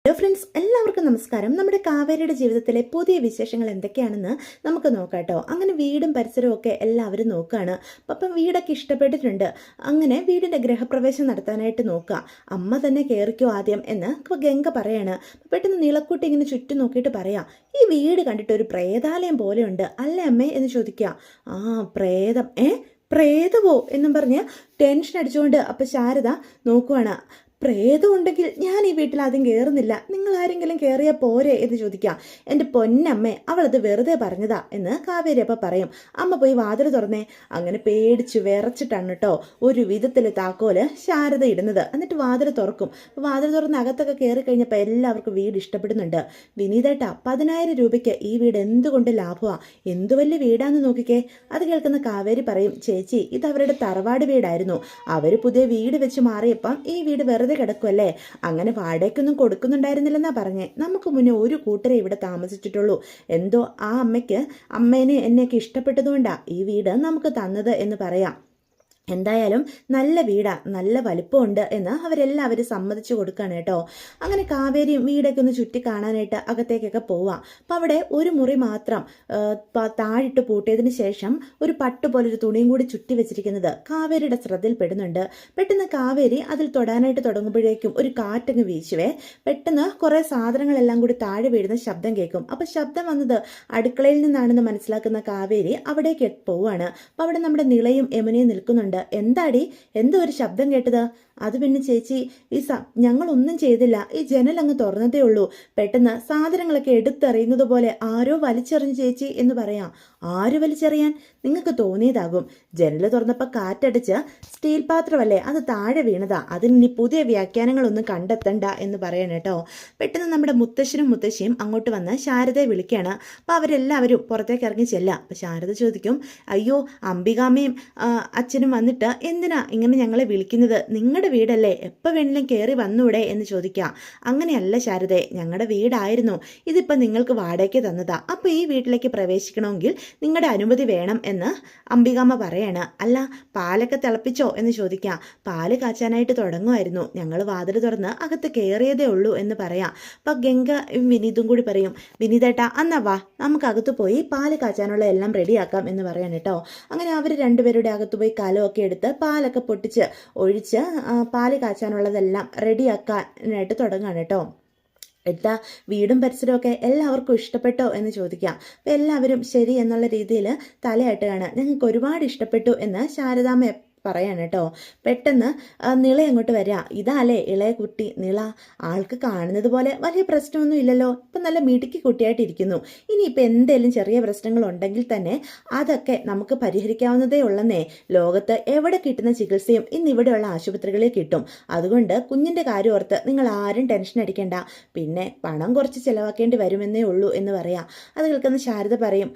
Hello friends, എല്ലാവർക്കും നമസ്കാരം. നമ്മുടെ കാവേരിയുടെ ജീവിതത്തിലെ പുതിയ വിശേഷങ്ങൾ എന്തൊക്കെയാണെന്ന് നമുക്ക് നോക്കാട്ടോ. അങ്ങനെ വീടും പരിസരവും ഒക്കെ എല്ലാവരും നോക്കുകയാണ്. അപ്പം വീടൊക്കെ ഇഷ്ടപ്പെട്ടിട്ടുണ്ട്. അങ്ങനെ വീടിൻ്റെ ഗൃഹപ്രവേശം നടത്താനായിട്ട് നോക്കുക. അമ്മ തന്നെ കയറിക്കോ ആദ്യം എന്ന് ഗംഗ പറയാണ്. പെട്ടെന്ന് നീളക്കൂട്ടി ഇങ്ങനെ ചുറ്റും നോക്കിയിട്ട് പറയാം, ഈ വീട് കണ്ടിട്ട് ഒരു പ്രേതാലയം പോലെയുണ്ട് അല്ലേ അമ്മേ എന്ന് ചോദിക്കുക. പ്രേതം പ്രേതവോ എന്നും പറഞ്ഞ് ടെൻഷൻ അടിച്ചുകൊണ്ട് അപ്പം ശാരദ നോക്കുവാണ്. പ്രേതം ഉണ്ടെങ്കിൽ ഞാൻ ഈ വീട്ടിൽ ആദ്യം കയറുന്നില്ല, നിങ്ങൾ ആരെങ്കിലും കയറിയാൽ പോരെ എന്ന് ചോദിക്കാം. എൻ്റെ പൊന്നമ്മേ, അവളത് വെറുതെ പറഞ്ഞതാ എന്ന് കാവേരി അപ്പം പറയും. അമ്മ പോയി വാതിൽ തുറന്നേ. അങ്ങനെ പേടിച്ച് വിറച്ചിട്ടാണ് കേട്ടോ ഒരു വിധത്തിൽ താക്കോല് ശാരദ ഇടുന്നത്. എന്നിട്ട് വാതിൽ തുറക്കും. വാതിൽ തുറന്ന് അകത്തൊക്കെ കയറി കഴിഞ്ഞപ്പോൾ എല്ലാവർക്കും വീട് ഇഷ്ടപ്പെടുന്നുണ്ട്. വിനീതേട്ടാ, 10,000 രൂപയ്ക്ക് ഈ വീട് എന്തുകൊണ്ട് ലാഭമാണ്, എന്തു വലിയ വീടാന്ന് നോക്കിക്കേ. അത് കേൾക്കുന്ന കാവേരി പറയും, ചേച്ചി ഇത് അവരുടെ തറവാട് വീടായിരുന്നു, അവർ പുതിയ വീട് വെച്ച് മാറിയപ്പം ഈ വീട് വെറുതെ കിടക്കുമല്ലേ, അങ്ങനെ വാടകയ്ക്കൊന്നും കൊടുക്കുന്നുണ്ടായിരുന്നില്ലെന്നാ പറഞ്ഞേ. നമുക്ക് മുന്നേ ഒരു കൂട്ടരെ ഇവിടെ താമസിച്ചിട്ടുള്ളൂ. എന്തോ ആ അമ്മേനെ എന്നെയൊക്കെ ഇഷ്ടപ്പെട്ടതുകൊണ്ടാ ഈ വീട് നമുക്ക് തന്നത് എന്ന് പറയാം. എന്തായാലും നല്ല വീടാ, നല്ല വലിപ്പമുണ്ട് എന്ന് അവരെല്ലാവരും സമ്മതിച്ചു കൊടുക്കുകയാണ് കേട്ടോ. അങ്ങനെ കാവേരിയും വീടൊക്കെ ഒന്ന് ചുറ്റി കാണാനായിട്ട് അകത്തേക്കൊക്കെ പോവാം. അപ്പം അവിടെ ഒരു മുറി മാത്രം താഴിട്ട് പൂട്ടിയതിന് ശേഷം ഒരു പട്ടുപോലൊരു തുണിയും കൂടി ചുറ്റി വെച്ചിരിക്കുന്നത് കാവേരിയുടെ ശ്രദ്ധയിൽപ്പെടുന്നുണ്ട്. പെട്ടെന്ന് കാവേരി അതിൽ തൊടാനായിട്ട് തുടങ്ങുമ്പോഴേക്കും ഒരു കാറ്റങ്ങ് വീശുവേ. പെട്ടെന്ന് കുറേ സാധനങ്ങളെല്ലാം കൂടി താഴെ വീഴുന്ന ശബ്ദം കേൾക്കും. അപ്പം ശബ്ദം വന്നത് അടുക്കളയിൽ നിന്നാണെന്ന് മനസ്സിലാക്കുന്ന കാവേരി അവിടേക്ക് പോവാണ്. അപ്പം അവിടെ നമ്മുടെ നിളയും യമുനയും നിൽക്കുന്നുണ്ട്. എന്താടി, എന്തോ ഒരു ശബ്ദം കേട്ടത്? അത് പിന്നെ ചേച്ചി, ഞങ്ങളൊന്നും ചെയ്തില്ല, ഈ ജനൽ അങ്ങ് തുറന്നതേ ഉള്ളൂ. പെട്ടെന്ന് സാധനങ്ങളൊക്കെ എടുത്തെറിയുന്നത് പോലെ ആരോ വലിച്ചെറിഞ്ഞു ചേച്ചി എന്ന് പറയാം. ആര് വലിച്ചെറിയാൻ? നിങ്ങൾക്ക് തോന്നിയതാകും. ജനൽ തുറന്നപ്പോൾ കാറ്റടിച്ച് സ്റ്റീൽ പാത്രമല്ലേ, അത് താഴെ വീണതാ. അതിനി പുതിയ വ്യാഖ്യാനങ്ങളൊന്നും കണ്ടെത്തണ്ട എന്ന് പറയണം കേട്ടോ. പെട്ടെന്ന് നമ്മുടെ മുത്തശ്ശനും മുത്തശ്ശിയും അങ്ങോട്ട് വന്ന് ശാരദയെ വിളിക്കുകയാണ്. അപ്പോൾ അവരെല്ലാവരും പുറത്തേക്ക് ഇറങ്ങി ചെല്ലാം. അപ്പോൾ ശാരദ ചോദിക്കും, അയ്യോ അംബികാമ്മയും അച്ഛനും വന്നിട്ട് എന്തിനാ ഇങ്ങനെ ഞങ്ങളെ വിളിക്കുന്നത്? നിങ്ങളുടെ വീടല്ലേ, എപ്പോൾ വേണമെങ്കിലും കയറി വന്നൂടെ എന്ന് ചോദിക്കാം. അങ്ങനെയല്ല ശാരദേ, ഞങ്ങളുടെ വീടായിരുന്നു, ഇതിപ്പോൾ നിങ്ങൾക്ക് വാടകയ്ക്ക് തന്നതാ. അപ്പോൾ ഈ വീട്ടിലേക്ക് പ്രവേശിക്കണമെങ്കിൽ നിങ്ങളുടെ അനുമതി വേണം എന്ന് അംബികാമ്മ പറയാണ്. അല്ല, പാലൊക്കെ തിളപ്പിച്ചോ എന്ന് ചോദിക്കാം. പാല് കാച്ചാനായിട്ട് തുടങ്ങുമായിരുന്നു, ഞങ്ങൾ വാതിൽ തുറന്ന് അകത്ത് കയറിയതേ ഉള്ളൂ എന്ന് പറയാം. അപ്പം ഗംഗ വിനീതും കൂടി പറയും, വിനീതേട്ടാ എന്നാ വാ, നമുക്ക് അകത്ത് പോയി പാല് കാച്ചാനുള്ള എല്ലാം റെഡിയാക്കാം എന്ന് പറയാൻ കേട്ടോ. അങ്ങനെ അവർ രണ്ടുപേരുടെ അകത്ത് പോയി കലമൊക്കെ എടുത്ത് പാലൊക്കെ പൊട്ടിച്ച് ഒഴിച്ച് പാല് കാച്ചാനുള്ളതെല്ലാം റെഡിയാക്കാനായിട്ട് തുടങ്ങാണ് കേട്ടോ. എന്താ വീടും പരിസരമൊക്കെ എല്ലാവർക്കും ഇഷ്ടപ്പെട്ടോ എന്ന് ചോദിക്കാം. അപ്പം എല്ലാവരും ശരി എന്നുള്ള രീതിയിൽ തലയാട്ടുകയാണ്. ഞങ്ങൾക്ക് ഒരുപാട് ഇഷ്ടപ്പെട്ടു എന്ന് ശാരദാമ്മ പറയാണ് കേട്ടോ. പെട്ടെന്ന് നിള അങ്ങോട്ട് വരിക. ഇതാല്ലേ ഇളയ കുട്ടി നിള, ആൾക്ക് കാണുന്നത് പോലെ വലിയ പ്രശ്നമൊന്നും ഇല്ലല്ലോ, ഇപ്പം നല്ല മിടുക്കി കുട്ടിയായിട്ടിരിക്കുന്നു. ഇനിയിപ്പോൾ എന്തെങ്കിലും ചെറിയ പ്രശ്നങ്ങളുണ്ടെങ്കിൽ തന്നെ അതൊക്കെ നമുക്ക് പരിഹരിക്കാവുന്നതേ ഉള്ളെന്നേ. ലോകത്ത് എവിടെ കിട്ടുന്ന ചികിത്സയും ഇന്നിവിടെയുള്ള ആശുപത്രികളിൽ കിട്ടും. അതുകൊണ്ട് കുഞ്ഞിൻ്റെ കാര്യം ഓർത്ത് നിങ്ങൾ ആരും ടെൻഷൻ അടിക്കേണ്ട. പിന്നെ പണം കുറച്ച് ചിലവാക്കേണ്ടി വരുമെന്നേ ഉള്ളൂ എന്ന് പറയാം. അത് കേൾക്കുന്ന ശാരദ പറയും,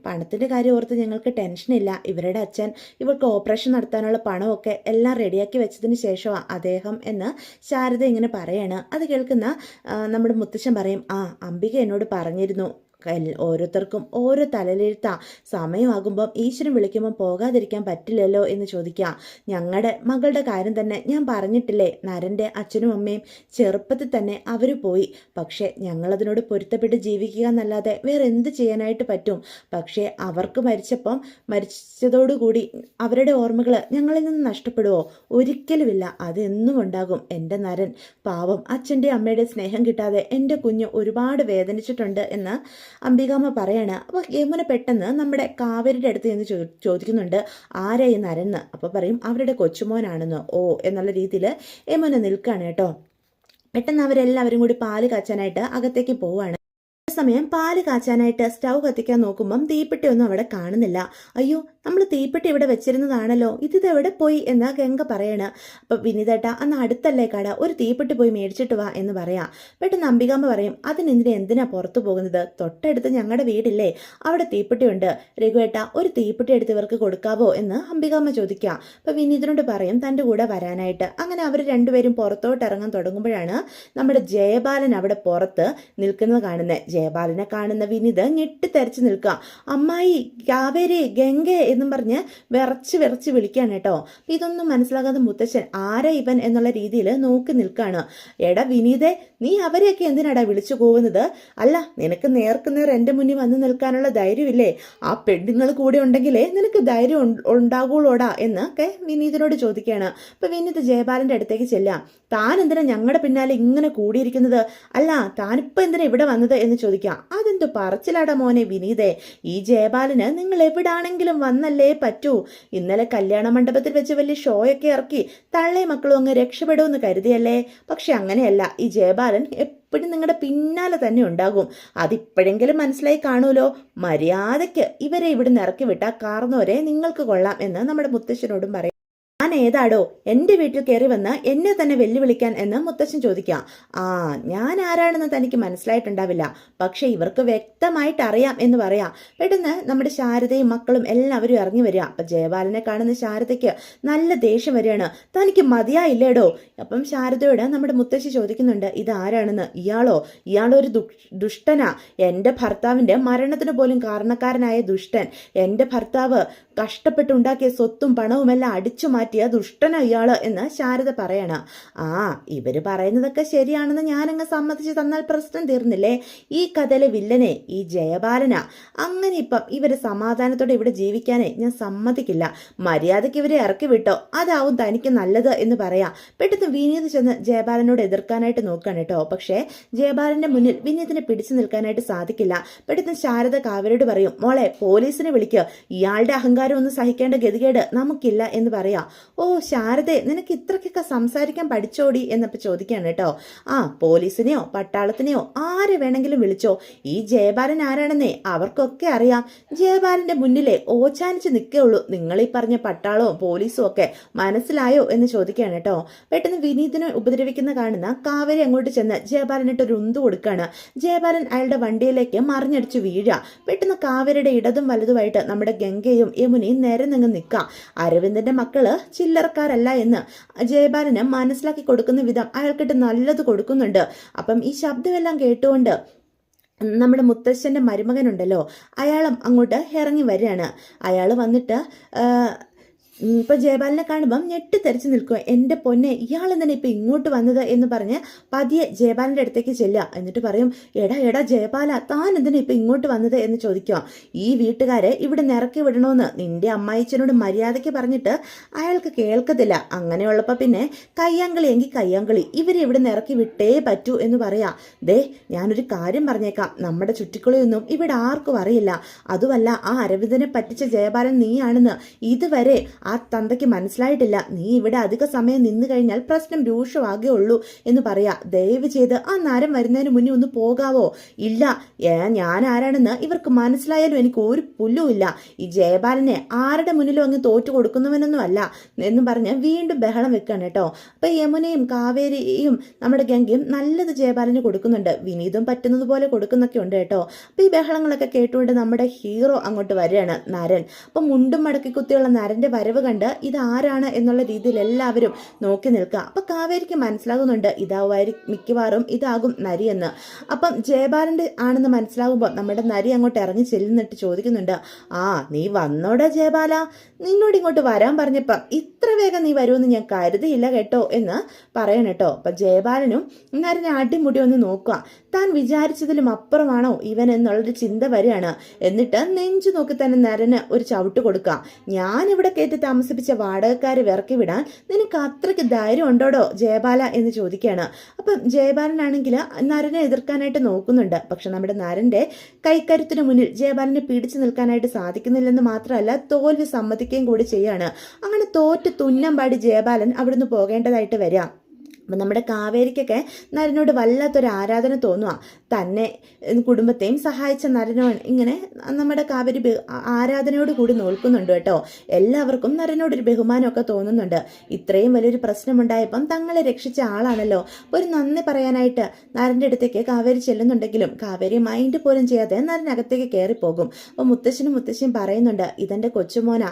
പണത്തിൻ്റെ കാര്യം ഓർത്ത് ഞങ്ങൾക്ക് ടെൻഷനില്ല. ഇവരുടെ അച്ഛൻ ഇവർക്ക് ഓപ്പറേഷൻ നടത്താനുള്ള പണമൊക്കെ എല്ലാം റെഡിയാക്കി വെച്ചതിന് ശേഷമാണ് അദ്ദേഹം എന്ന് ശാരദ ഇങ്ങനെ പറയാണ്. അത് കേൾക്കുന്ന നമ്മുടെ മുത്തശ്ശൻ പറയും, അംബിക എന്നോട് പറഞ്ഞിരുന്നു, ഓരോരുത്തർക്കും ഓരോ തലയിലെഴുത്താ, സമയമാകുമ്പം ഈശ്വരൻ വിളിക്കുമ്പം പോകാതിരിക്കാൻ പറ്റില്ലല്ലോ എന്ന് ചോദിക്കാം. ഞങ്ങളുടെ മകളുടെ കാര്യം തന്നെ ഞാൻ പറഞ്ഞിട്ടില്ലേ, നരൻ്റെ അച്ഛനും അമ്മയും ചെറുപ്പത്തിൽ തന്നെ അവർ പോയി. പക്ഷേ ഞങ്ങളതിനോട് പൊരുത്തപ്പെട്ട് ജീവിക്കുക എന്നല്ലാതെ വേറെ എന്ത് ചെയ്യാനായിട്ട് പറ്റും? പക്ഷേ അവർക്ക് മരിച്ചതോടുകൂടി അവരുടെ ഓർമ്മകൾ ഞങ്ങളിൽ നിന്ന് നഷ്ടപ്പെടുമോ? ഒരിക്കലുമില്ല, അതെന്നും ഉണ്ടാകും. എൻ്റെ നരൻ പാവം, അച്ഛൻ്റെ അമ്മയുടെ സ്നേഹം കിട്ടാതെ എൻ്റെ കുഞ്ഞ് ഒരുപാട് വേദനിച്ചിട്ടുണ്ട് എന്ന് അംബികാമ്മ പറയാണ്. അപ്പോൾ യമുന പെട്ടെന്ന് നമ്മുടെ കാവേരിയുടെ അടുത്ത് ചെന്ന് ചോദിക്കുന്നുണ്ട്, ആരാ ഈ നരന്ന്? അപ്പോൾ പറയും അവരുടെ കൊച്ചുമോനാണെന്ന്. ഓ എന്നുള്ള രീതിയിൽ യമുന നിൽക്കുകയാണ് കേട്ടോ. പെട്ടെന്ന് അവരെല്ലാവരും കൂടി പാല് കാച്ചാനായിട്ട് അകത്തേക്ക് പോവാണ്. സമയം പാല് കാച്ചാനായിട്ട് സ്റ്റൗ കത്തിക്കാൻ നോക്കുമ്പം തീപ്പെട്ടിയൊന്നും അവിടെ കാണുന്നില്ല. അയ്യോ, നമ്മൾ തീപ്പെട്ടി ഇവിടെ വെച്ചിരുന്നതാണല്ലോ, ഇതെവിടെ പോയി എന്നാ ഗംഗ പറയണ്. അപ്പം വിനീതേട്ടാ, അന്ന് അടുത്തല്ലേ കട, ഒരു തീപ്പെട്ടി പോയി മേടിച്ചിട്ട് വാ എന്ന് പറയാം. പെട്ടെന്ന് അംബികാമ്മ പറയും, എന്തിനാ പുറത്തു പോകുന്നത്? തൊട്ടടുത്ത് ഞങ്ങളുടെ വീടില്ലേ, അവിടെ തീപ്പെട്ടിയുണ്ട്. രഘുവേട്ടാ, ഒരു തീപ്പെട്ടി എടുത്ത് ഇവർക്ക് കൊടുക്കാവോ എന്ന് അംബികാമ്മ ചോദിക്കാം. അപ്പം വിനീതിനോട് പറയും തൻ്റെ കൂടെ വരാനായിട്ട്. അങ്ങനെ അവർ രണ്ടുപേരും പുറത്തോട്ട് ഇറങ്ങാൻ തുടങ്ങുമ്പോഴാണ് നമ്മുടെ ജയബാലൻ അവിടെ പുറത്ത് നിൽക്കുന്നത് കാണുന്നത്. ജയബാലനെ കാണുന്ന വിനീത് ഞെട്ടിത്തെറിച്ച് നിൽക്കുക. അമ്മായി, കാവേരി, ഗംഗ എന്നും പറഞ്ഞ് വിറച്ച് വിറച്ച് വിളിക്കുകയാണ് കേട്ടോ. ഇതൊന്നും മനസ്സിലാകാതെ മുത്തശ്ശൻ ആരാ ഇവൻ എന്നുള്ള രീതിയിൽ നോക്കി നിൽക്കുകയാണ്. എടാ വിനീതേ, നീ അവരെയൊക്കെ എന്തിനാടാ വിളിച്ചു പോകുന്നത്? അല്ല, നിനക്ക് നേർക്കുനേർ എൻ്റെ മുന്നിൽ വന്ന് നിൽക്കാനുള്ള ധൈര്യമില്ലേ? ആ പെണ്ണുങ്ങൾ കൂടെ ഉണ്ടെങ്കിലേ നിനക്ക് ധൈര്യം ഉണ്ടാകുള്ളൂടാ എന്നൊക്കെ വിനീതിനോട് ചോദിക്കുകയാണ്. അപ്പൊ വിനീത് ജയപാലന്റെ അടുത്തേക്ക് ചെല്ലാം. താൻ എന്തിനാ ഞങ്ങളുടെ പിന്നാലെ ഇങ്ങനെ കൂടിയിരിക്കുന്നത്? അല്ല, താനിപ്പോ എന്തിനാ ഇവിടെ വന്നത് എന്ന് ചോദിക്കാം. അതെന്തു പറച്ചിലാടാ മോനെ വിനീതേ, ഈ ജയപാലന് നിങ്ങൾ എവിടാണെങ്കിലും വന്നല്ലേ പറ്റൂ. ഇന്നലെ കല്യാണ മണ്ഡപത്തിൽ വെച്ച് വലിയ ഷോയൊക്കെ ഇറക്കി തള്ളേ മക്കളും അങ്ങ് രക്ഷപ്പെടുമെന്ന് കരുതിയല്ലേ? പക്ഷെ അങ്ങനെയല്ല, ഈ ജയപാലൻ എപ്പോഴും നിങ്ങളുടെ പിന്നാലെ തന്നെ ഉണ്ടാകും. അതിപ്പോഴെങ്കിലും മനസ്സിലായി കാണുമല്ലോ. മര്യാദയ്ക്ക് ഇവരെ ഇവിടുന്ന് ഇറക്കി വിട്ടാൽ കാർന്നോരെ നിങ്ങൾക്ക് കൊള്ളാം എന്ന് നമ്മുടെ മുത്തശ്ശനോടും പറയും. ഞാൻ ഏതാടോ എൻ്റെ വീട്ടിൽ കയറി വന്ന് എന്നെ തന്നെ വെല്ലുവിളിക്കാൻ എന്ന് മുത്തശ്ശൻ ചോദിക്കാം. ആ, ഞാൻ ആരാണെന്ന് തനിക്ക് മനസ്സിലായിട്ടുണ്ടാവില്ല, പക്ഷെ ഇവർക്ക് വ്യക്തമായിട്ട് അറിയാം എന്ന് പറയാം. പെട്ടെന്ന് നമ്മുടെ ശാരദയും മക്കളും എല്ലാവരും ഇറങ്ങി വരിക. അപ്പൊ ജയപാലനെ കാണുന്ന ശാരദയ്ക്ക് നല്ല ദേഷ്യം വരികയാണ്. തനിക്ക് മതിയായില്ലേടോ? അപ്പം ശാരദയോട് നമ്മുടെ മുത്തശ്ശി ചോദിക്കുന്നുണ്ട്, ഇതാരാണെന്ന്. ഇയാളൊരു ദുഷ്ടനാ. എൻ്റെ ഭർത്താവിൻ്റെ മരണത്തിന് പോലും കാരണക്കാരനായ ദുഷ്ടൻ. എൻ്റെ ഭർത്താവ് കഷ്ടപ്പെട്ടുണ്ടാക്കിയ സ്വത്തും പണവുമെല്ലാം അടിച്ചു മാറ്റിയ ദുഷ്ടനാ ഇയാള് എന്ന് ശാരദ പറയണ. ആ, ഇവര് പറയുന്നതൊക്കെ ശരിയാണെന്ന് ഞാനങ്ങ് സമ്മതിച്ചു തന്നാൽ പ്രശ്നം തീർന്നില്ലേ? ഈ കഥയിലെ വില്ലനെ ഈ ജയപാലനാ. അങ്ങനെ ഇപ്പം ഇവര് സമാധാനത്തോടെ ഇവിടെ ജീവിക്കാനേ ഞാൻ സമ്മതിക്കില്ല. മര്യാദയ്ക്ക് ഇവരെ ഇറക്കി വിട്ടോ, അതാവും തനിക്ക് നല്ലത് എന്ന് പറയാം. പെട്ടെന്ന് വിനീത് ചെന്ന് ജയപാലനോട് എതിർക്കാനായിട്ട് നോക്കുകയാണ് കേട്ടോ. പക്ഷേ ജയപാലന്റെ മുന്നിൽ വിനീതിനെ പിടിച്ചു നിൽക്കാനായിട്ട് സാധിക്കില്ല. പെട്ടെന്ന് ശാരദ കാവ്യയോട് പറയും, മോളെ പോലീസിനെ വിളിക്കുക, ഇയാളുടെ അഹങ്കാരം ഒന്നും സഹിക്കേണ്ട ഗതികേട് നമുക്കില്ല എന്ന് പറയാം. ഓ ശാരദേ, നിനക്ക് ഇത്രയ്ക്കൊക്കെ സംസാരിക്കാൻ പഠിച്ചോടി എന്നപ്പോ ചോദിക്കാണ് കേട്ടോ. ആ, പോലീസിനെയോ പട്ടാളത്തിനെയോ ആരെ വേണമെങ്കിലും വിളിച്ചോ. ഈ ജയപാലൻ ആരാണെന്നേ അവർക്കൊക്കെ അറിയാം. ജയപാലന്റെ മുന്നിലെ ഓച്ചാനിച്ച് നിൽക്കേയുള്ളൂ നിങ്ങളീ പറഞ്ഞ പട്ടാളവും പോലീസും ഒക്കെ. മനസ്സിലായോ എന്ന് ചോദിക്കുകയാണ് കേട്ടോ. പെട്ടെന്ന് വിനീതിനെ ഉപദ്രവിക്കുന്ന കാണുന്ന കാവേരി അങ്ങോട്ട് ചെന്ന് ജയപാലനിട്ട് ഒരു ഉന്ത് കൊടുക്കുകയാണ്. ജയപാലൻ അയാളുടെ വണ്ടിയിലേക്ക് മറിഞ്ഞടിച്ചു വീഴുക. പെട്ടെന്ന് കാവേരിയുടെ ഇടതും വലതുമായിട്ട് നമ്മുടെ ഗംഗയും യമുനയും നേരെ നിന്ന് നിൽക്കാം. അരവിന്ദന്റെ മക്കള് ചില്ലറക്കാരല്ല എന്ന് ജയപാലന് മനസ്സിലാക്കി കൊടുക്കുന്ന വിധം അയാൾക്കിട്ട് നല്ലത് കൊടുക്കുന്നുണ്ട്. അപ്പം ഈ ശബ്ദമെല്ലാം കേട്ടുകൊണ്ട് നമ്മുടെ മുത്തശ്ശന്റെ മരുമകനുണ്ടല്ലോ, അയാളും അങ്ങോട്ട് ഇറങ്ങി വരികയാണ്. അയാൾ വന്നിട്ട് ഇപ്പൊ ജയപാലനെ കാണുമ്പം ഞെട്ടിത്തെറിച്ച് നിൽക്കുക. എൻ്റെ പൊന്നെ, ഇയാളെന്തിനാ ഇപ്പൊ ഇങ്ങോട്ട് വന്നത് എന്ന് പറഞ്ഞ് പതിയെ ജയപാലന്റെ അടുത്തേക്ക് ചെല്ലുക. എന്നിട്ട് പറയും, എടാ ജയപാല, താൻ എന്തിനാ ഇപ്പൊ ഇങ്ങോട്ട് വന്നത് എന്ന് ചോദിക്കുക. ഈ വീട്ടുകാരെ ഇവിടെ നിറക്കി വിടണമെന്ന് നിന്റെ അമ്മായിച്ചനോട് മര്യാദയ്ക്ക് പറഞ്ഞിട്ട് അയാൾക്ക് കേൾക്കത്തില്ല. അങ്ങനെയുള്ളപ്പോ പിന്നെ കയ്യാങ്കളി എങ്കിൽ കയ്യാങ്കളി, ഇവരെ ഇവിടെ നിറക്കി വിട്ടേ പറ്റൂ എന്ന് പറയാ. ദേ, ഞാനൊരു കാര്യം പറഞ്ഞേക്കാം, നമ്മുടെ ചുറ്റിക്കുളിയൊന്നും ഇവിടെ ആർക്കും അറിയില്ല. അതുമല്ല, ആ അരവിന്ദനെ പറ്റിച്ച ജയപാലൻ നീയാണെന്ന് ഇതുവരെ ആ തന്തയ്ക്ക് മനസ്സിലായിട്ടില്ല. നീ ഇവിടെ അധിക സമയം നിന്നു കഴിഞ്ഞാൽ പ്രശ്നം രൂക്ഷമാകേ ഉള്ളൂ എന്ന് പറയാ. ദയവ് ചെയ്ത് ആ നരം വരുന്നതിന് മുന്നേ ഒന്ന് പോകാവോ? ഇല്ല, ഞാൻ ആരാണെന്ന് ഇവർക്ക് മനസ്സിലായാലും എനിക്ക് ഒരു പുല്ലുമില്ല. ഈ ജയപാലനെ ആരുടെ മുന്നിലും അങ്ങ് തോറ്റു കൊടുക്കുന്നവനൊന്നും അല്ല എന്നും പറഞ്ഞ് വീണ്ടും ബഹളം വെക്കാണ് കേട്ടോ. അപ്പൊ യമുനയും കാവേരിയും നമ്മുടെ ഗംഗയും നല്ലത് ജയപാലന് കൊടുക്കുന്നുണ്ട്. വിനീതും പറ്റുന്നത് പോലെ കൊടുക്കുന്നൊക്കെ ഉണ്ട് കേട്ടോ. അപ്പൊ ഈ ബഹളങ്ങളൊക്കെ കേട്ടുകൊണ്ട് നമ്മുടെ ഹീറോ അങ്ങോട്ട് വരികയാണ്, നരൻ. അപ്പൊ മുണ്ടും മടക്കി കുത്തിയുള്ള നരന്റെ വരവ് കണ്ട് ഇതാരാണ് എന്നുള്ള രീതിയിൽ എല്ലാവരും നോക്കി നിൽക്കുക. അപ്പൊ കാവേരിക്ക് മനസ്സിലാകുന്നുണ്ട് മിക്കവാറും ഇതാകും നരിയെന്ന്. അപ്പം ജയപാലന്റെ ആണെന്ന് മനസ്സിലാകുമ്പോൾ നമ്മുടെ നരി അങ്ങോട്ട് ഇറങ്ങി ചെല്ലുന്നിട്ട് ചോദിക്കുന്നുണ്ട്, ആ നീ വന്നോടാ ജയപാല, നിന്നോട് ഇങ്ങോട്ട് വരാൻ പറഞ്ഞപ്പം ഇത്ര വേഗം നീ വരുമെന്ന് ഞാൻ കരുതിയില്ല കേട്ടോ എന്ന് പറയണം കേട്ടോ. അപ്പൊ ജയപാലനും നരനെ അടിമുടി ഒന്ന് നോക്കുക. താൻ വിചാരിച്ചതിലും അപ്പുറമാണോ ഇവൻ എന്നുള്ളൊരു ചിന്ത വരികയാണ്. എന്നിട്ട് നെഞ്ചു നോക്കി തന്നെ നരന് ഒരു ചവിട്ട് കൊടുക്കുക. ഞാനിവിടെ കയറ്റി താമസിപ്പിച്ച വാടകക്കാരെ വിറക്കി വിടാൻ നിനക്ക് അത്രയ്ക്ക് ധൈര്യം ഉണ്ടോടോ ജയപാല എന്ന് ചോദിക്കുകയാണ്. അപ്പം ജയപാലനാണെങ്കിൽ നരനെ എതിർക്കാനായിട്ട് നോക്കുന്നുണ്ട്. പക്ഷെ നമ്മുടെ നരന്റെ കൈക്കരുത്തിന് മുന്നിൽ ജയപാലനെ പിടിച്ചു നിൽക്കാനായിട്ട് സാധിക്കുന്നില്ലെന്ന് മാത്രമല്ല തോൽവി സമ്മതിക്കുകയും കൂടി ചെയ്യാണ്. അങ്ങനെ തോറ്റ് തുന്നം പാടി ജയപാലൻ അവിടുന്ന് പോകേണ്ടതായിട്ട് വരാം. അപ്പം നമ്മുടെ കാവേരിക്കൊക്കെ നരനോട് വല്ലാത്തൊരു ആരാധന തോന്നുക. തന്നെ കുടുംബത്തെയും സഹായിച്ച നരനോട് ഇങ്ങനെ നമ്മുടെ കാവേരി ആരാധനയോട് കൂടി നോൽക്കുന്നുണ്ട് കേട്ടോ. എല്ലാവർക്കും നരനോടൊരു ബഹുമാനമൊക്കെ തോന്നുന്നുണ്ട്. ഇത്രയും വലിയൊരു പ്രശ്നമുണ്ടായപ്പം തങ്ങളെ രക്ഷിച്ച ആളാണല്ലോ, ഒരു നന്ദി പറയാനായിട്ട് നരൻ്റെ അടുത്തേക്ക് കാവേരി ചെല്ലുന്നുണ്ടെങ്കിലും കാവേരി മൈൻഡ് പോലും ചെയ്യാതെ നരനകത്തേക്ക് കയറിപ്പോകും. അപ്പോൾ മുത്തശ്ശിയും പറയുന്നുണ്ട്, ഇതെൻ്റെ കൊച്ചുമോന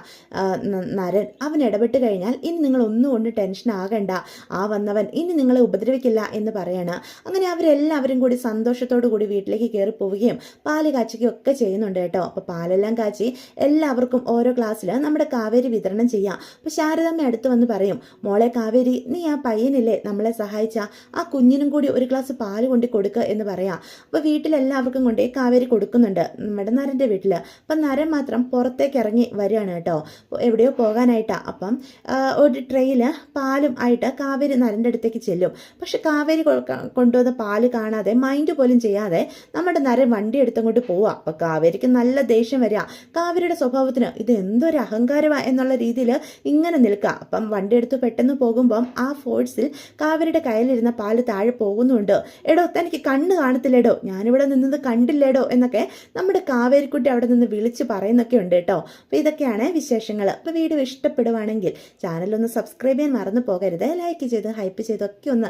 നരൻ, അവൻ ഇടപെട്ട് കഴിഞ്ഞാൽ ഇനി നിങ്ങൾ ഒന്നും കൊണ്ട് ടെൻഷൻ ആകണ്ട. ആ വന്നവൻ ഇനി ഇനി നിങ്ങളെ ഉപദ്രവിക്കില്ല എന്ന് പറയാണ്. അങ്ങനെ അവരെല്ലാവരും കൂടി സന്തോഷത്തോടു കൂടി വീട്ടിലേക്ക് കയറി പോവുകയും പാല് കാച്ചുകയും ഒക്കെ ചെയ്യുന്നുണ്ട് കേട്ടോ. അപ്പോൾ പാലെല്ലാം കാച്ചി എല്ലാവർക്കും ഓരോ ഗ്ലാസ്സിൽ നമ്മുടെ കാവേരി വിതരണം ചെയ്യാം. അപ്പോൾ ശാരദാമ്മ അടുത്ത് വന്ന് പറയും, മോളെ കാവേരി, നീ ആ പയ്യനില്ലേ നമ്മളെ സഹായിച്ച ആ കുഞ്ഞിനും കൂടി ഒരു ഗ്ലാസ് പാല് കൊണ്ട് കൊടുക്കുക എന്ന് പറയാം. അപ്പോൾ വീട്ടിലെല്ലാവർക്കും കൊണ്ട് കാവേരി കൊടുക്കുന്നുണ്ട് നമ്മുടെ നരൻ്റെ വീട്ടിൽ. അപ്പം നരൻ മാത്രം പുറത്തേക്ക് ഇറങ്ങി വരികയാണ് കേട്ടോ, എവിടെയോ പോകാനായിട്ടാണ്. അപ്പം ഒരു ട്രെയിൽ പാലും ആയിട്ട് കാവേരി നരൻ്റെ അടുത്തേക്ക് ചെല്ലും. പക്ഷെ കാവേരി കൊണ്ടുവന്ന പാല് കാണാതെ മൈൻഡ് പോലും ചെയ്യാതെ നമ്മുടെ നരൻ വണ്ടി എടുത്തങ്ങോട്ട് പോവുക. അപ്പം കാവേരിക്ക് നല്ല ദേഷ്യം വരിക. കാവേരിയുടെ സ്വഭാവത്തിന് ഇത് എന്തൊരു അഹങ്കാരമാണ് എന്നുള്ള രീതിയിൽ ഇങ്ങനെ നിൽക്കുക. അപ്പം വണ്ടി എടുത്ത് പെട്ടെന്ന് പോകുമ്പം ആ ഫോഴ്സിൽ കാവേരിയുടെ കയ്യിലിരുന്ന പാല് താഴെ പോകുന്നുണ്ട്. എടോ, തനിക്ക് കണ്ണ് കാണത്തില്ലേടോ, ഞാനിവിടെ നിന്നത് കണ്ടില്ലേടോ എന്നൊക്കെ നമ്മുടെ കാവേരിക്കുട്ടി അവിടെ നിന്ന് വിളിച്ച് പറയുന്നൊക്കെ ഉണ്ട് കേട്ടോ. അപ്പോൾ ഇതൊക്കെയാണ് വിശേഷങ്ങൾ. അപ്പോൾ വീഡിയോ ഇഷ്ടപ്പെടുവാണെങ്കിൽ ചാനലൊന്ന് സബ്സ്ക്രൈബ് ചെയ്യാൻ മറന്നു പോകരുത്. ലൈക്ക് ചെയ്ത് ഹൈപ്പ് ചെയ്തൊക്കെ ഒന്ന്